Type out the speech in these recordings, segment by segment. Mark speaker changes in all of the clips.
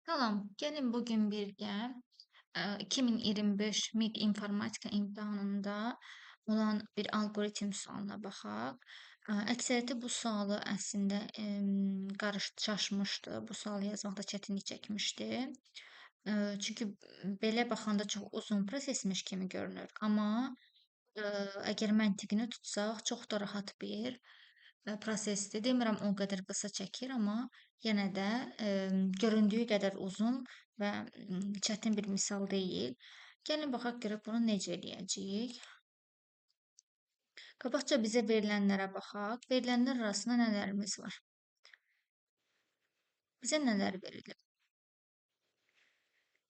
Speaker 1: Salam, gəlin bu gün birgə 2025 MİQ informatika imtahanında olan bir alqoritm sualına baxaq. Əksəriyyəti bu sualı əslində çaşmışdı. Bu sualı yazmaqda çətinlik çəkmişdi. Çünki belə baxanda çox uzun prosesmiş kimi görünür. Amma əgər məntiqini tutsaq, çox da rahat bir prosesdir. Demirəm o qədər qısa çəkir, amma yenə də göründüyü qədər uzun və çətin bir misal deyil. Gəlin baxaq görək bunu necə eləyəcəyik. Qabaqca bizə verilənlərə baxaq. Verilənlər arasında nələrimiz var? Bizə nələr verilib?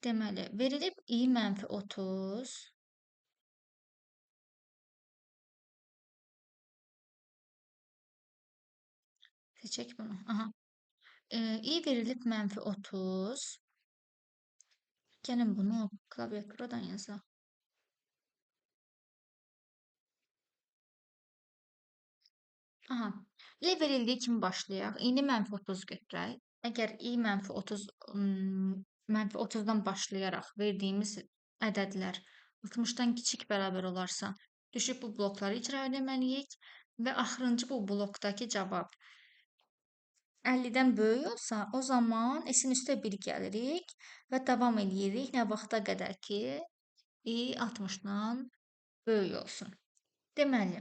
Speaker 1: Deməli, verilib i-30 seçək bunu. Aha. i verilib -30. Gəlin bunu klaviaturadan yazaq. Aha. I verildiyi kimi başlayaq. İni -30 götürək. Əgər i -30 -30-dan başlayaraq verdiyimiz ədədlər 60-dan kiçik bərabər olarsa, düşüb bu blokları icra etməliyik və axırıncı bu blokdakı cavab 50-dən böyük olsa, o zaman s-in üstə 1 gəlirik və davam eləyirik nə vaxta qədər ki, i 60-dan böyük olsun. Deməli,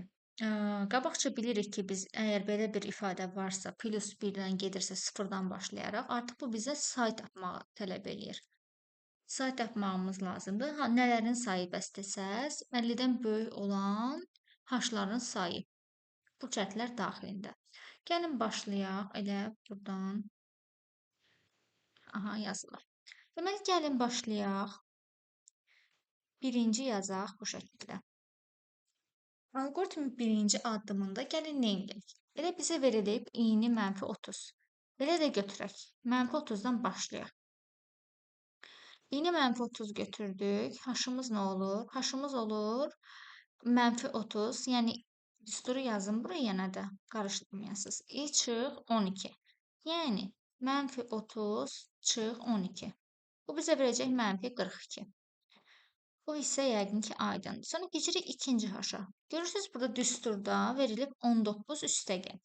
Speaker 1: qabaqca bilirik ki, biz əgər belə bir ifadə varsa, plus 1-dən gedirsə 0-dan başlayaraq, artıq bu bizə say tapmağı tələb eləyir. Say tapmağımız lazımdır. Nələrin sayı bəs desəz, 50-dən böyük olan h-ların sayı. Bu cədlər daxilində. Gəlin başlayaq elə buradan. Aha, yazılır. Deməli, gəlin başlayaq. Birinci yazaq bu şəkildə. Alqoritmin birinci addımında gəlin nə edək? Elə bizə verilib i-ni -30. Belə də götürək. -30-dan başlayaq. I-ni -30 götürdük. H-ımız nə olur? H-ımız olur -30. Yəni düsturu yazın buraya yenə də qarışdırmayasınız. i çıx 12. Yəni -30 çıx 12. Bu bizə verəcək -42. Bu hissə yəqin ki, aydındır. Sonra keçirik ikinci haşa. Görürsünüz, burada düsturda verilib 19 üstəgəl.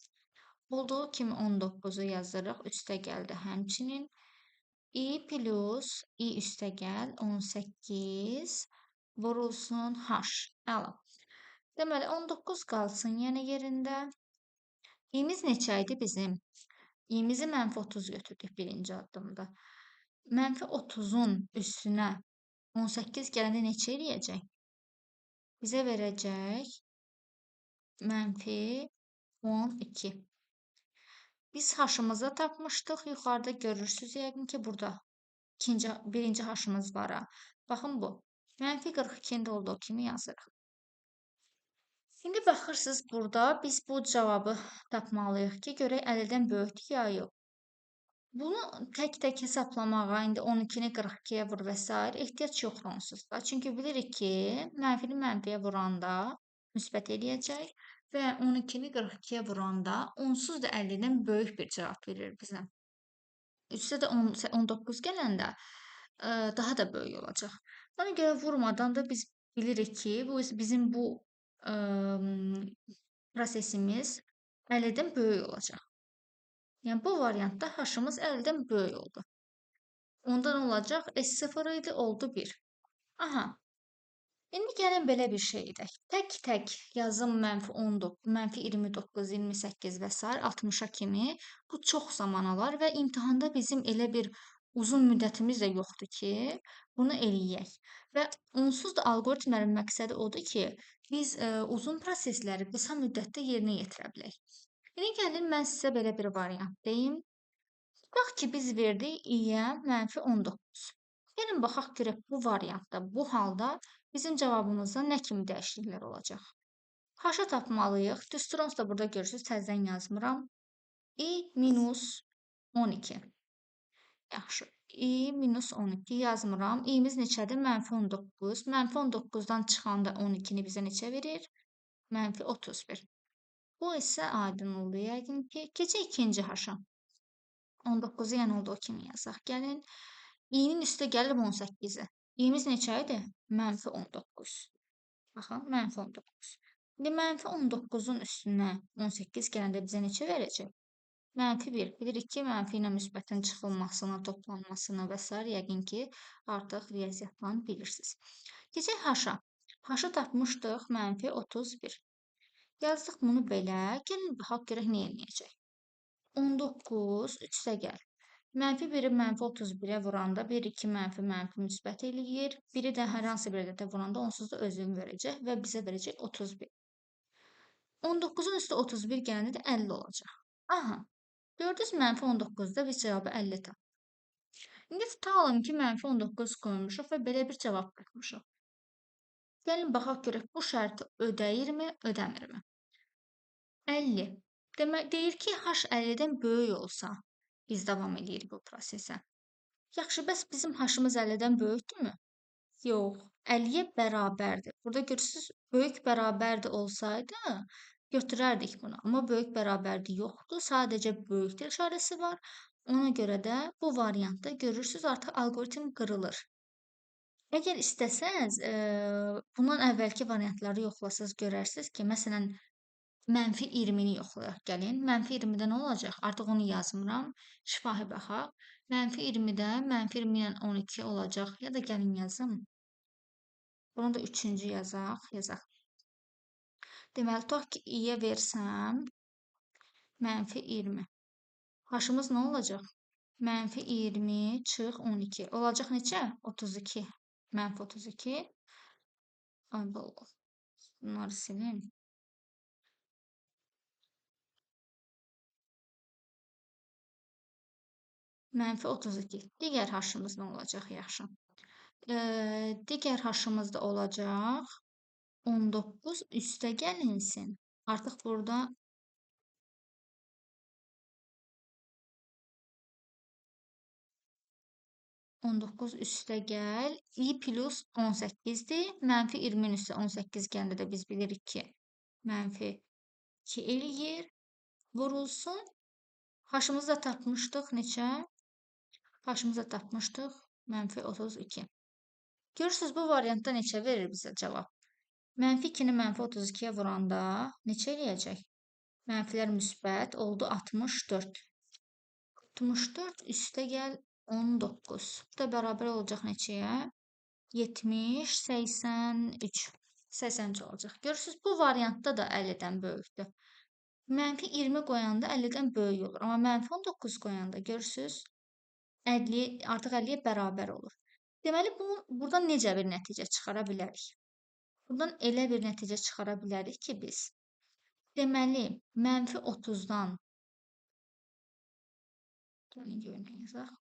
Speaker 1: Olduğu kimi 19-u yazırıq. Üstəgəldə həmçinin i plus i üstəgəl 18 vurulsun h. Əla. Deməli, 19 qalsın yenə yerində. İ'miz neçə idi bizim? İ'mizi -30 götürdük birinci addımda. -30-un üstünə 18 gələndə neçə eləyəcək? Bizə verəcək -12. Biz h-ımızı tapmışdıq. Yuxarıda görürsünüz yəqin ki, burada birinci h-ımız var. Baxın bu. -42-nin də olduğu kimi yazırıq. İndi baxırsınız burada biz bu cavabı tapmalıyıq ki, görək 50-dən böyükdür ya yox. Bunu tək-tək hesablamağa, indi 12-ni 42-yə vur və s. ehtiyac yoxdur onsuz da. Çünki bilirik ki, mənfini mənfiyə vuranda müsbət eləyəcək və 12-ni 42-yə vuranda onsuz da 50-dən böyük bir cavab verir bizə. Üstə də 19 gələndə daha da böyük olacaq. Ona görə vurmadan da biz bilirik ki, bizim bu prosesimiz 50-dən böyük olacaq. Yəni, bu variantda h-ımız 50-dən böyük oldu. Onda nə olacaq? S0 idi, oldu 1. Aha. İndi gəlin belə bir şey edək. Tək-tək yazım -19, -29, 28 və s. 60-a kimi bu çox zaman alar və imtahanda bizim elə bir uzun müddətimiz də yoxdur ki, bunu eləyək. Və onsuz da alqoritmlərin məqsədi odur ki, biz uzun prosesləri qısa müddətdə yerinə yetirə bilək. İndi gəlin mən sizə belə bir variant deyim. Tutaq ki, biz verdik i-yə -19. Gəlin baxaq görək bu variantda, bu halda bizim cavabımızda nə kimi dəyişikliklər olacaq? H-ı tapmalıyıq. Düsturunu da burada görürsünüz, təzədən yazmıram. i minus 12. Yaxşı. i minus 12 yazmıram. İ'miz neçədir? -19. -19-dan çıxanda 12-ni bizə neçə verir? -31. Bu isə aydın oldu yəqin ki. Keçək ikinci haşa. 19-u yəni olduğu kimi yazaq. Gəlin. İ'nin üstə gəlir 18-i. İ'miz neçə idi? -19. Baxın, -19. İndi -19-un üstünə 18 gələndə bizə neçə verəcək? -1. Bilirik ki, mənfi ilə müsbətin çıxılmasını, toplanmasını və s. yəqin ki, artıq riyaziyyatdan bilirsiniz. Keçək H-a. H-ı tapmışdıq -31. Yazdıq bunu belə. Gəlin baxaq görək nə eləyəcək. 19 3-də gəl. -1-i -31-ə vuranda 1, 2 mənfi mənfi müsbət eləyir. 1-i də hər hansı bir ədədə vuranda onsuz da özünü verəcək və bizə verəcək 31. 19-un üstə 31 gələndə də 50 olacaq. Aha, gördünüz -19-da biz cavabı 50 tapdıq. İndi tutalım ki, -19 qoymuşuq və belə bir cavab tapmışıq. Gəlin baxaq görək bu şərti ödəyirmi, ödəmirmi? 50. Demək, deyir ki, H 50-dən böyük olsa, biz davam edirik bu prosesə. Yaxşı, bəs bizim H-ımız 50-dən böyükdürmü? Yox, 50-yə bərabərdir. Burada görürsünüz, böyük bərabərdir olsaydı, götürərdik bunu. Amma böyük bərabərdir yoxdur, sadəcə böyükdür işarəsi var. Ona görə də bu variantda görürsünüz, artıq algoritm qırılır. Əgər istəsəz, bundan əvvəlki variantları yoxlasaz görərsiniz ki, məsələn, -20-ni yoxlayaq gəlin. -20-də nə olacaq? Artıq onu yazmıram. Şifahi baxaq. -20-də -20 ilə 12 olacaq. Ya da gəlin yazım. Bunu da 3-cü yazaq. Deməli, tutaq ki, i-yə versəm -20. H-ımız nə olacaq? -20 çıx 12. Olacaq neçə? 32. -32. Ay, bunları silin. -32. Digər H-ımız nə olacaq? Yaxşı. Digər H-ımız da olacaq 19 üstə gəlinsin. Artıq burada -19 üstə gəl. I plus 18-dir. -20-nin üstə 18 gəndə də biz bilirik ki, -2 eləyir. Vurulsun. H-ımızı da tapmışdıq. Neçə? H-ımızı da tapmışdıq. -32. Görürsünüz, bu variantda neçə verir bizə cavab? -2-ni -32-yə vuranda neçə eləyəcək? Mənfilər müsbət oldu 64. 64 üstə gəl 19. Bu da bərabər olacaq neçəyə? 70, 83. 83 olacaq. Görürsünüz, bu variantda da 50-dən böyükdür. -20 qoyanda 50-dən böyük olur. Amma -19 qoyanda görürsünüz, 50, artıq 50-yə bərabər olur. Deməli, buradan necə bir nəticə çıxara bilərik? Buradan elə bir nəticə çıxara bilərik ki, biz deməli, -30-dan yazaq.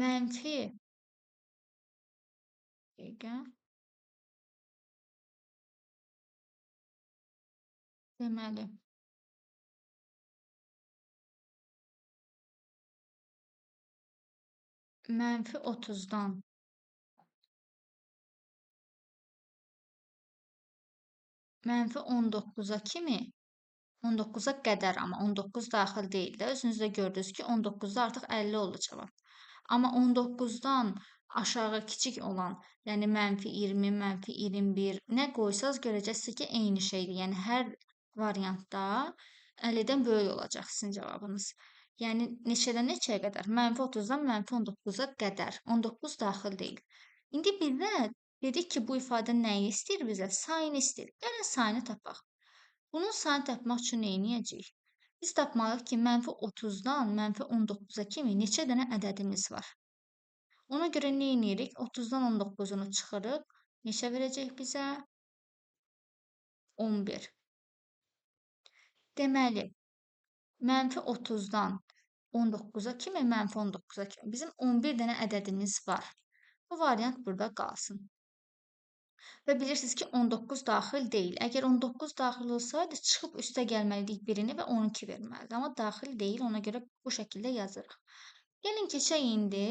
Speaker 1: Mənfi deməli, -30-dan -19-a kimi 19-a qədər, amma 19 daxil deyil də. Özünüz də gördünüz ki, 19-da artıq 50 oldu cavab. Amma 19-dan aşağı kiçik olan, yəni -20, -21 nə qoysaz görəcəksiniz ki, eyni şeydir. Yəni hər variantda 50-dən böyük olacaq sizin cavabınız. Yəni neçədən neçəyə qədər? -30-dan -19-a qədər. 19 daxil deyil. İndi bizdə dedik ki, bu ifadə nəyi istəyir bizə? Sayını istəyir. Gəlin sayını tapaq. Bunun sayını tapmaq üçün nə edəcəyik? Biz tapmalıyıq ki, -30-dan -19-a kimi neçə dənə ədədimiz var. Ona görə nə edirik? 30-dan 19-unu çıxırıq. Neçə verəcək bizə? 11. Deməli, -30-dan 19-a kimi, -19-a kimi bizim 11 dənə ədədimiz var. Bu variant burada qalsın. Və bilirsiniz ki, 19 daxil deyil. Əgər 19 daxil olsaydı, çıxıb üstə gəlməliydik birini və 12 verməlidir. Amma daxil deyil, ona görə bu şəkildə yazırıq. Gəlin keçək indi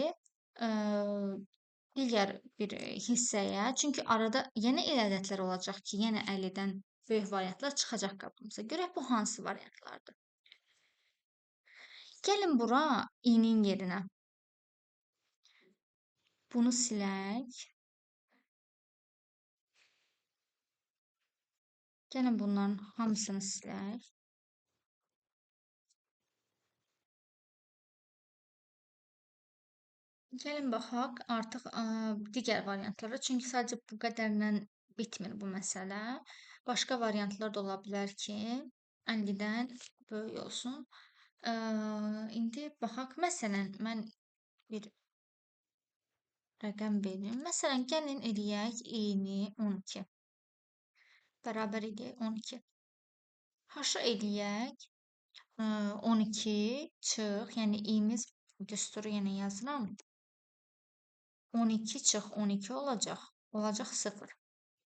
Speaker 1: digər bir hissəyə. Çünki arada yenə elə ədədlər olacaq ki, yenə 50-dən böyük variantlar çıxacaq qabımıza. Görək bu hansı variantlardır. Gəlin bura i-nin yerinə. Bunu silək. Gəlin bunların hamısını silək. Gəlin baxaq artıq digər variantlara. Çünki sadəcə bu qədərlə bitmir bu məsələ. Başqa variantlar da ola bilər ki, 50-dən böyük olsun. İndi baxaq. Məsələn, mən bir rəqəm verim. Məsələn, gəlin eləyək i-ni 12. Bərabər eləyək 12. H-ı eləyək 12 çıx, yəni i-miz düsturu yenə yazıram. 12 çıx 12 olacaq. Olacaq 0.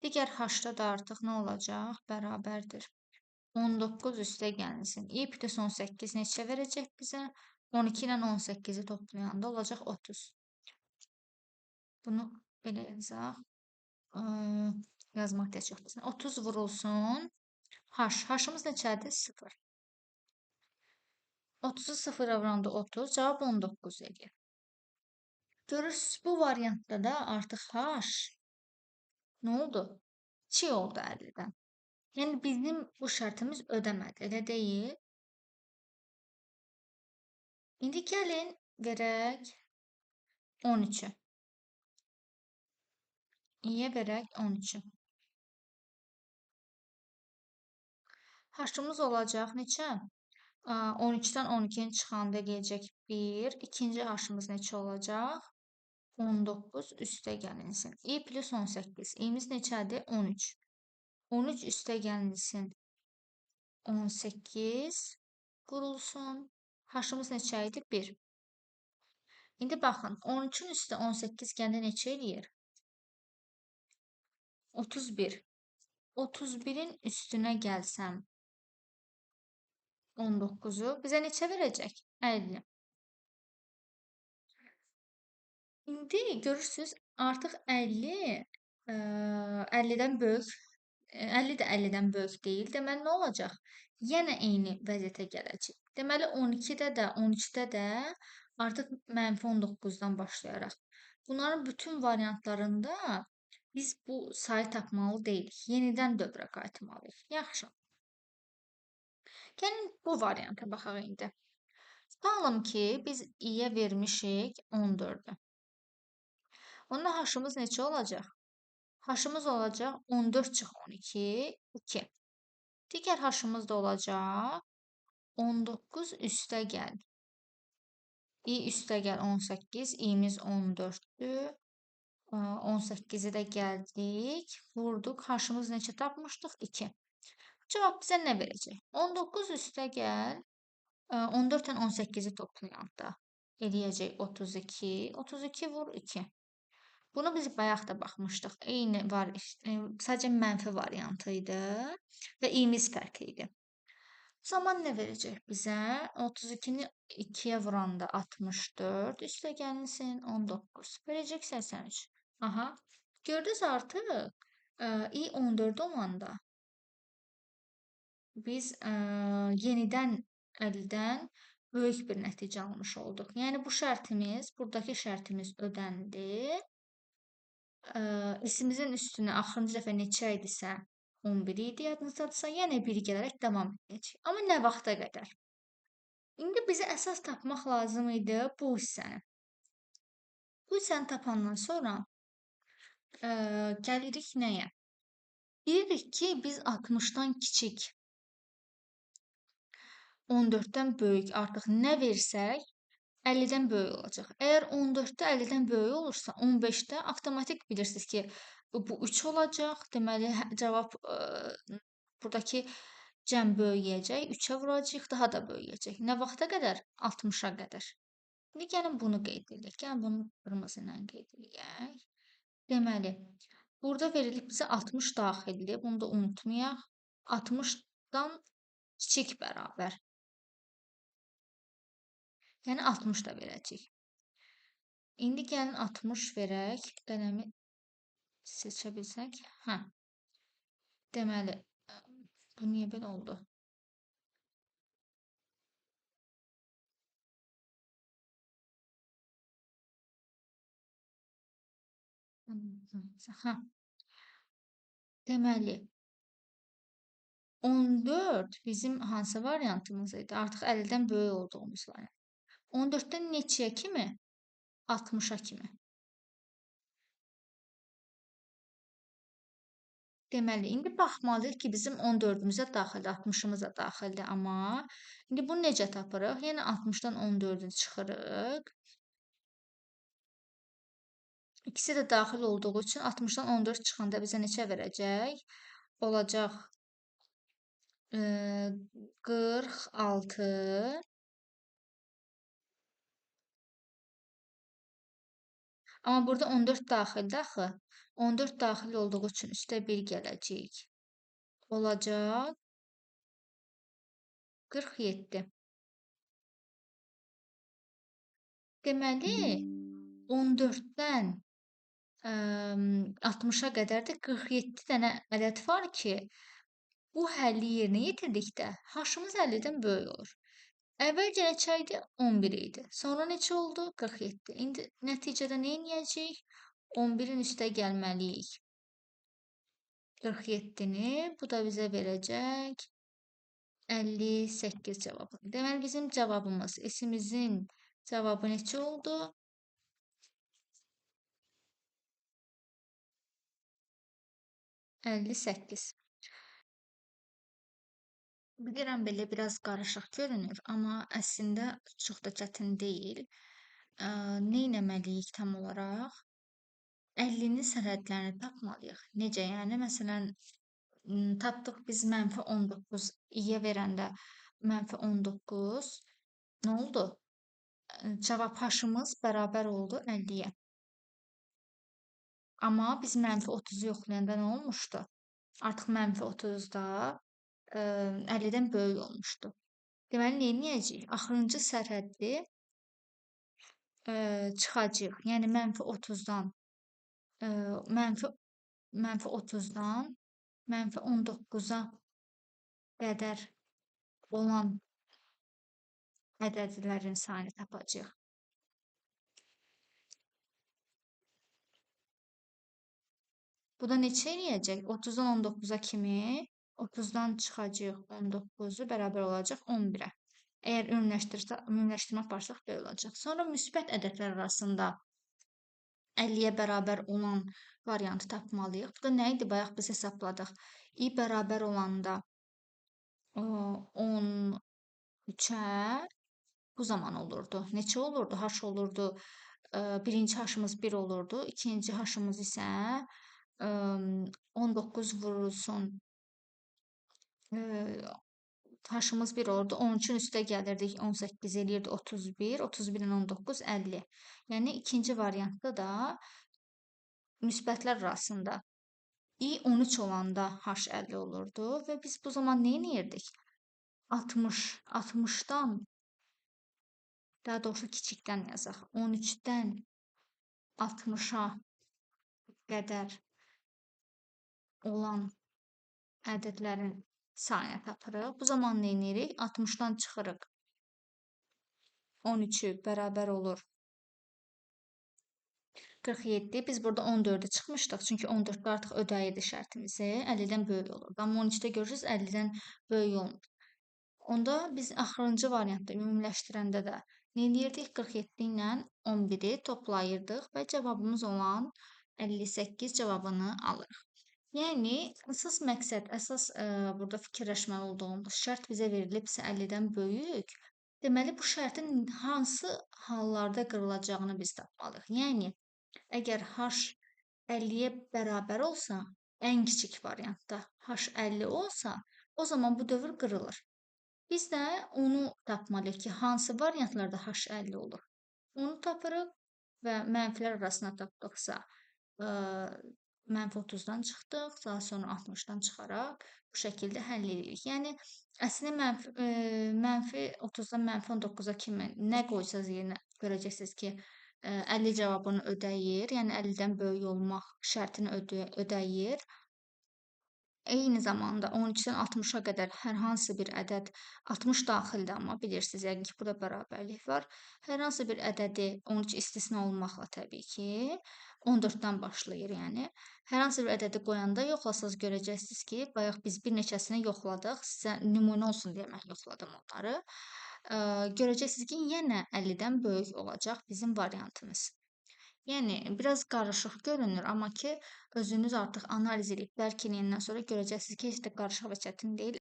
Speaker 1: Digər h-da da artıq nə olacaq? Bərabərdir. 19 üstə gəlsin. i plus 18 neçə verəcək bizə? 12 ilə 18-i toplayanda olacaq 30. Bunu belə yazaq. Yazmaq da çox bizə. 30 vurulsun. H. H-ımız neçədir? 0. 30-u 0-a vuranda 30. Cavab 19 edir. Görürsünüz, bu variantda da artıq h nə oldu? Çi oldu 50-dən. Yəni bizim bu şərtimiz ödəmədi, elə deyil? İndi gəlin verək 13-ü. İyə verək 13-ü. H-ımız olacaq neçə? 12-dən 12-ni çıxanda gələcək 1. İkinci h-ımız neçə olacaq? 19 üstə gəlinsin. i plus 18. İ'miz neçədir? 13. 13 üstə gəlinsin. 18 vurulsun. H-ımız neçə idi? 1. İndi baxın, 13-ün üstə 18 gəndə neçə eləyir? 31. 31-in üstünə gəlsəm 19-u bizə neçə verəcək? 50. İndi görürsünüz, artıq 50 50-dən böyük, 50 də 50-dən böyük deyil. Deməli nə olacaq? Yenə eyni vəziyyətə gələcək. Deməli 12-də də, 13-də də artıq -19-dan başlayaraq. Bunların bütün variantlarında biz bu sayı tapmalı deyilik. Yenidən dövrə qayıtmalıyıq. Yaxşı. Gəlin bu varianta baxaq indi. Tutalım ki, biz i-yə vermişik 14-ü. Onda h-ımız neçə olacaq? H-ımız olacaq 14 çıx 12, 2. Digər h-ımız da olacaq 19 üstə gəl. i üstə gəl 18, i'miz 14-dür. 18-i də gəldik, vurduq. H-ımız neçə tapmışdıq? 2. Cavab bizə nə verəcək? 19 üstə gəl, 14-dən 18-i toplayanda eləyəcək 32. 32 vur 2. Bunu biz bayaq da baxmışdıq. Eyni var, sadəcə mənfi variantı idi və i'miz fərqli idi. O zaman nə verəcək bizə? 32-ni 2-yə vuranda 64, üstə gəlinsin 19. Verəcək 83. Aha, gördünüz artıq i 14 olanda biz yenidən 50-dən böyük bir nəticə almış olduq. Yəni bu şərtimiz, buradakı şərtimiz ödəndi. İsimizin üstünə axırıncı dəfə neçə idisə 11 idi, yadınızdadırsa, yenə 1 gələrək davam edəcək. Amma nə vaxta qədər? İndi bizə əsas tapmaq lazım idi bu hissəni. Bu hissəni tapandan sonra gəlirik nəyə? Bilirik ki, biz 60-dan kiçik, 14-dən böyük artıq nə versək 50-dən böyük olacaq. Əgər 14-də 50-dən böyük olursa, 15-də avtomatik bilirsiniz ki, bu 3 olacaq. Deməli, cavab buradakı cəm böyüyəcək, 3-ə vuracaq, daha da böyüyəcək. Nə vaxta qədər? 60-a qədər. İndi gəlin bunu qeyd edək. Gəlin bunu qırmızı ilə qeyd edək. Deməli, burada verilib bizə 60 daxildir. Bunu da unutmayaq. 60-dan kiçik bərabər. Yəni 60 da verəcək. İndi gəlin 60 verək. Qələmi seçə bilsək. Hə. Deməli, bu niyə belə oldu? Ha, deməli 14 bizim hansı variantımız idi? Artıq 50-dən böyük olduğumuz variant. 14-dən neçəyə kimi? 60-a kimi. Deməli, indi baxmalıyıq ki, bizim 14-ümüzə daxildir, 60-ımız da daxildir. Amma indi bunu necə tapırıq? Yenə 60-dan 14-ü çıxırıq. İkisi də daxil olduğu üçün 60-dan 14 çıxanda bizə neçə verəcək? Olacaq 46. Amma burada 14 daxildir axı. 14 daxil olduğu üçün üstə 1 gələcək. Olacaq 47. Deməli, 14-dən 60-a qədər də 47 dənə ədəd var ki, bu həlli yerinə yetirdikdə h-ımız 50-dən böyük olur. Əvvəlcə neçə idi? 11 idi. Sonra neçə oldu? 47. İndi nəticədə nə edəcəyik? 11-in üstə gəlməliyik. 47-ni, bu da bizə verəcək 58 cavabı. Deməli, bizim cavabımız, S-imizin cavabı neçə oldu? 58. Bilirəm belə biraz qarışıq görünür, amma əslində çox da çətin deyil. Nə etməliyik tam olaraq? 50-nin sərhədlərini tapmalıyıq. Necə? Yəni məsələn tapdıq biz -19 i-yə verəndə -19 nə oldu? Cavab h-ımız bərabər oldu 50-yə. Amma biz -30-u yoxlayanda nə olmuşdu? Artıq -30-da 50-dən böyük olmuşdu. Deməli, nə edəcəyik? Axırıncı sərhəddi çıxacağıq. Yəni -30-dan -30-dan -19-a qədər olan ədədlərin sayını tapacağıq. Bu da neçə eləyəcək? 30-dan 19-a kimi 30-dan çıxacağıq 19-u bərabər olacaq 11-ə. Əgər ümumiləşdirmə aparsaq belə olacaq. Sonra müsbət ədədlər arasında 50-yə bərabər olan variantı tapmalıyıq. Bu da nə idi? Bayaq biz hesabladıq. I bərabər olanda 13-ə bu zaman olurdu. Neçə olurdu? H olurdu. Birinci h-ımız 1 olurdu. İkinci h-ımız isə 19 vurulsun h-ımız 1 olurdu. 13-ün üstə gəlirdik. 18 eləyirdi 31. 31-in 19 50. Yəni ikinci variantda da müsbətlər arasında i 13 olanda h 50 olurdu və biz bu zaman nə edirdik? 60-dan daha doğrusu kiçikdən yazaq. 13-dən 60-a qədər olan ədədlərin sayını tapırıq. Bu zaman nə edirik? 60-dan çıxırıq. 13-ü bərabər olur 47. Biz burada 14-ü çıxmışdıq. Çünki 14-də artıq ödəyirdi şərtimizi. 50-dən böyük olurdu. Amma 13-də görürsünüz 50-dən böyük olmur. Onda biz axırıncı variantda ümumiləşdirəndə də nə edirdik? 47 ilə 11-i toplayırdıq və cavabımız olan 58 cavabını alırıq. Yəni, əsas məqsəd, əsas burada fikirləşməli olduğumuz şərt bizə verilibsə 50-dən böyük, deməli bu şərtin hansı hallarda qırılacağını biz tapmalıyıq. Yəni, əgər h 50-yə bərabər olsa, ən kiçik variantda h 50 olsa, o zaman bu dövr qırılır. Biz də onu tapmalıyıq ki, hansı variantlarda h 50 olur. Onu tapırıq və mənfilər arasına tapdıqsa, -30-dan çıxdıq, daha sonra 60-dan çıxaraq bu şəkildə həll edirik. Yəni, əslində -30-dan -19-a kimi nə qoysaz yerinə görəcəksiniz ki, 50 cavabını ödəyir, yəni 50-dən böyük olmaq şərtini ödəyir. Eyni zamanda 12-dən 60-a qədər hər hansı bir ədəd 60 daxildir, amma bilirsiniz yəqin ki, burada bərabərlik var. Hər hansı bir ədədi 12 istisna olmaqla təbii ki, 14-dən başlayır, yəni. Hər hansı bir ədədi qoyanda yoxlasanız görəcəksiniz ki, bayaq biz bir neçəsini yoxladıq. Sizə nümunə olsun deyə mən yoxladım onları. Görəcəksiniz ki, yenə 50-dən böyük olacaq bizim variantımız. Yəni biraz qarışıq görünür, amma ki özünüz artıq analiz edib bəlkəliyəndən sonra görəcəksiniz ki, heç də qarışıq və çətin deyil.